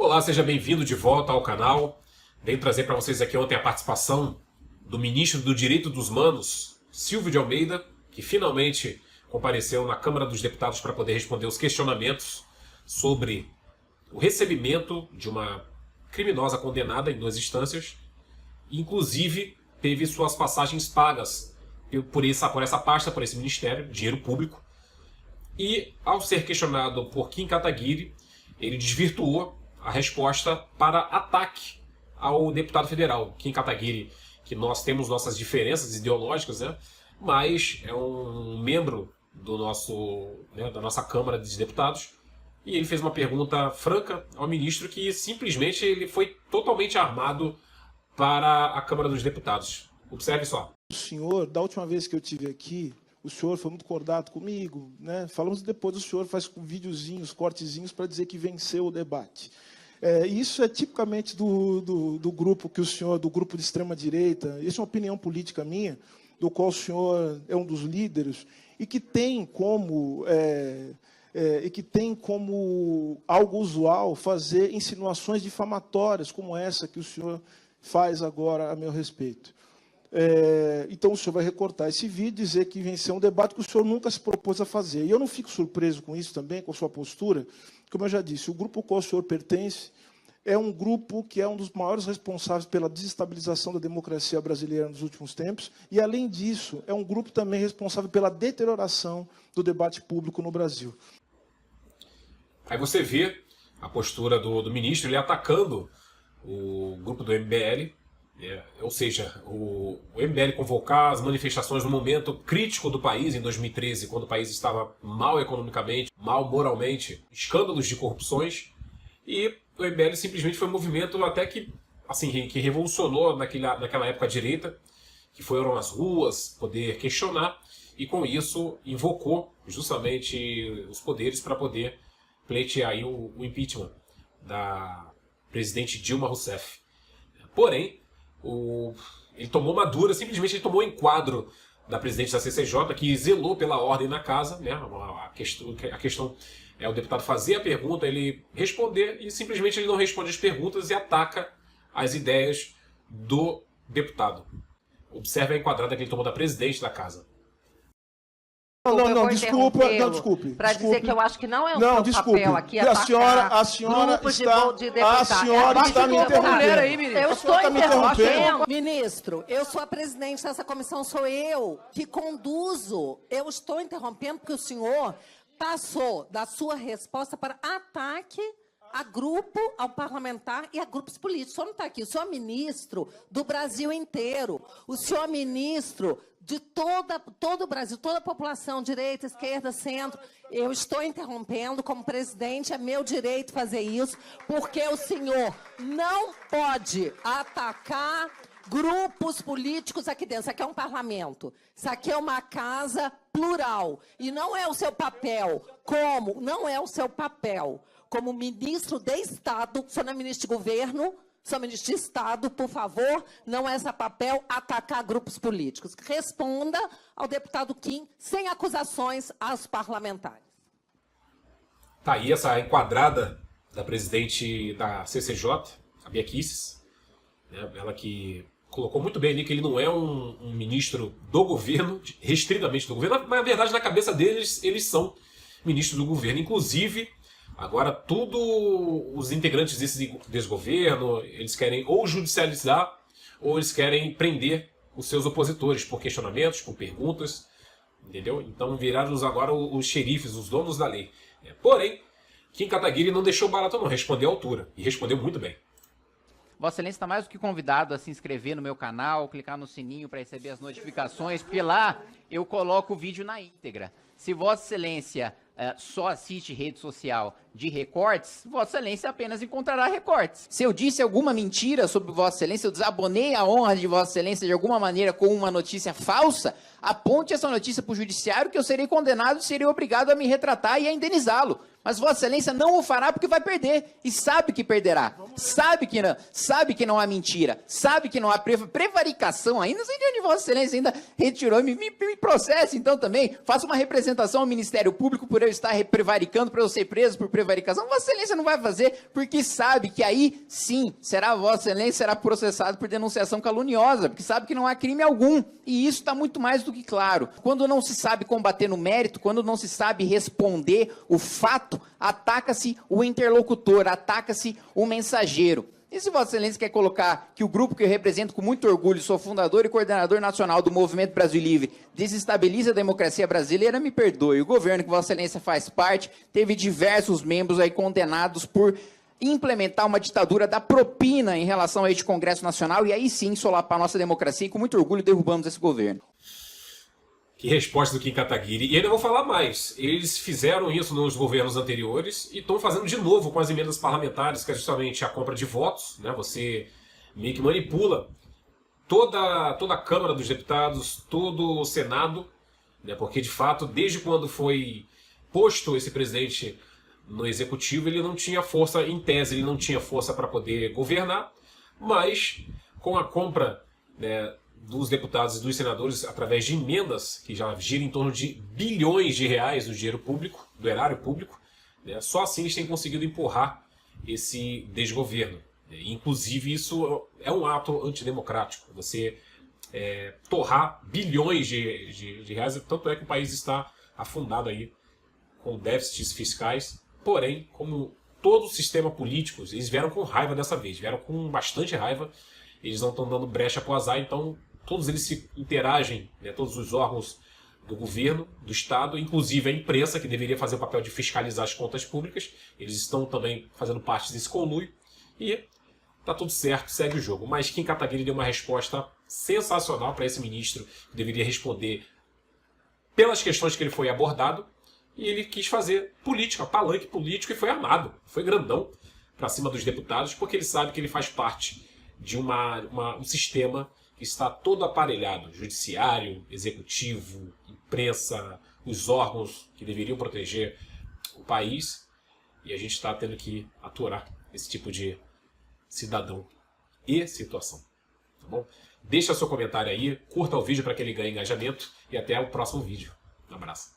Olá, seja bem-vindo de volta ao canal. Venho trazer para vocês aqui ontem a participação do ministro do Direito dos Humanos, Silvio de Almeida, que finalmente compareceu na Câmara dos Deputados para poder responder os questionamentos sobre o recebimento de uma criminosa condenada em 2 instâncias. Inclusive, teve suas passagens pagas por essa pasta, por esse ministério, dinheiro público. E, ao ser questionado por Kim Kataguiri, ele desvirtuou a resposta para ataque ao deputado federal. Kim Kataguiri, que nós temos nossas diferenças ideológicas, né? Mas é um membro da nossa Câmara dos Deputados, e ele fez uma pergunta franca ao ministro que simplesmente ele foi totalmente armado para a Câmara dos Deputados. Observe só. O senhor, da última vez que eu estive aqui, o senhor foi muito cordato comigo, né? Falamos depois, o senhor faz videozinhos, cortezinhos para dizer que venceu o debate. Isso é tipicamente do grupo que o senhor, do grupo de extrema-direita, isso é uma opinião política minha, do qual o senhor é um dos líderes, e que tem como algo usual fazer insinuações difamatórias, como essa que o senhor faz agora a meu respeito. Então, o senhor vai recortar esse vídeo e dizer que venceu um debate que o senhor nunca se propôs a fazer. E eu não fico surpreso com isso também, com a sua postura. Como eu já disse, o grupo ao qual o senhor pertence é um grupo que é um dos maiores responsáveis pela desestabilização da democracia brasileira nos últimos tempos, e, além disso, é um grupo também responsável pela deterioração do debate público no Brasil. Aí você vê a postura do ministro, ele atacando o grupo do MBL, ou seja, o MBL convocar as manifestações no momento crítico do país, em 2013, quando o país estava mal economicamente, mal moralmente, escândalos de corrupções, e o MBL simplesmente foi um movimento até que revolucionou naquela época a direita, que foram às ruas poder questionar, e com isso invocou justamente os poderes para poder pleitear aí o impeachment da presidente Dilma Rousseff. Porém, ele tomou uma dura, simplesmente ele tomou enquadro da presidente da CCJ, que zelou pela ordem na casa, né? A questão é o deputado fazer a pergunta, ele responder, e simplesmente ele não responde as perguntas e ataca as ideias do deputado. Observe a enquadrada que ele tomou da presidente da casa. Desculpe. Para dizer que eu acho que não é o seu papel aqui a senhora está me interrompendo. Eu estou interrompendo. Ministro, eu sou a presidente dessa comissão, sou eu que conduzo. Eu estou interrompendo porque o senhor passou da sua resposta para ataque a grupo, ao parlamentar e a grupos políticos. O senhor não está aqui. O senhor é ministro do Brasil inteiro. O senhor é ministro de todo o Brasil, toda a população, direita, esquerda, centro. Eu estou interrompendo como presidente, é meu direito fazer isso, porque o senhor não pode atacar grupos políticos aqui dentro. Isso aqui é um parlamento. Isso aqui é uma casa plural. E não é o seu papel como ministro de Estado, o senhor não é ministro de governo, senhor ministro de Estado, por favor, não é seu papel atacar grupos políticos. Responda ao deputado Kim sem acusações aos parlamentares. Tá aí essa enquadrada da presidente da CCJ, a Bia Kicis, né? Ela que colocou muito bem ali que ele não é um ministro do governo, restritamente do governo, mas na verdade na cabeça deles, eles são ministros do governo. Inclusive, agora, todos os integrantes desse desgoverno, eles querem ou judicializar, ou eles querem prender os seus opositores por questionamentos, por perguntas, entendeu? Então viraram agora os xerifes, os donos da lei. Porém, Kim Kataguiri não deixou barato não, respondeu à altura, e respondeu muito bem. Vossa Excelência está mais do que convidado a se inscrever no meu canal, clicar no sininho para receber as notificações, porque lá eu coloco o vídeo na íntegra. Se Vossa Excelência só assiste rede social de recortes, Vossa Excelência apenas encontrará recortes. Se eu disse alguma mentira sobre Vossa Excelência, eu desabonei a honra de Vossa Excelência de alguma maneira com uma notícia falsa, aponte essa notícia para o judiciário que eu serei condenado e serei obrigado a me retratar e a indenizá-lo. Mas Vossa Excelência não o fará porque vai perder. E sabe que perderá. Sabe que não há mentira. Sabe que não há prevaricação ainda. Não sei de onde Vossa Excelência ainda retirou. Me processe então também. Faça uma representação ao Ministério Público por eu estar prevaricando, para eu ser preso por prevaricação. Vossa Excelência não vai fazer porque sabe que aí sim Vossa Excelência será processado por denunciação caluniosa, porque sabe que não há crime algum. E isso está muito mais do que claro. Quando não se sabe combater no mérito, quando não se sabe responder o fato, ataca-se o interlocutor, ataca-se o mensageiro. E se Vossa Excelência quer colocar que o grupo que eu represento com muito orgulho, sou fundador e coordenador nacional do Movimento Brasil Livre, desestabiliza a democracia brasileira, me perdoe. O governo que Vossa Excelência faz parte teve diversos membros aí condenados por implementar uma ditadura da propina em relação a este Congresso Nacional e aí sim solapar a nossa democracia e com muito orgulho derrubamos esse governo. Que resposta do Kim Kataguiri. E ainda vou falar mais. Eles fizeram isso nos governos anteriores e estão fazendo de novo com as emendas parlamentares, que é justamente a compra de votos. Né? Você meio que manipula toda a Câmara dos Deputados, todo o Senado, né? Porque de fato, desde quando foi posto esse presidente no Executivo, ele não tinha força, em tese, ele não tinha força para poder governar, mas com a compra, né, dos deputados e dos senadores através de emendas, que já giram em torno de bilhões de reais do dinheiro público, do erário público, né, só assim eles têm conseguido empurrar esse desgoverno. Inclusive, isso é um ato antidemocrático, você torrar bilhões de reais, tanto é que o país está afundado aí com déficits fiscais. Porém, como todo o sistema político, eles vieram com raiva dessa vez, vieram com bastante raiva, eles não estão dando brecha para o azar, então todos eles se interagem, né, todos os órgãos do governo, do Estado, inclusive a imprensa, que deveria fazer o papel de fiscalizar as contas públicas, eles estão também fazendo parte desse conluio, e tá tudo certo, segue o jogo. Mas Kim Kataguiri deu uma resposta sensacional para esse ministro, que deveria responder pelas questões que ele foi abordado, e ele quis fazer política, palanque político, e foi armado, foi grandão para cima dos deputados, porque ele sabe que ele faz parte de um sistema que está todo aparelhado, judiciário, executivo, imprensa, os órgãos que deveriam proteger o país, e a gente está tendo que aturar esse tipo de cidadão e situação. Tá bom? Deixa seu comentário aí, curta o vídeo para que ele ganhe engajamento, e até o próximo vídeo. Um abraço.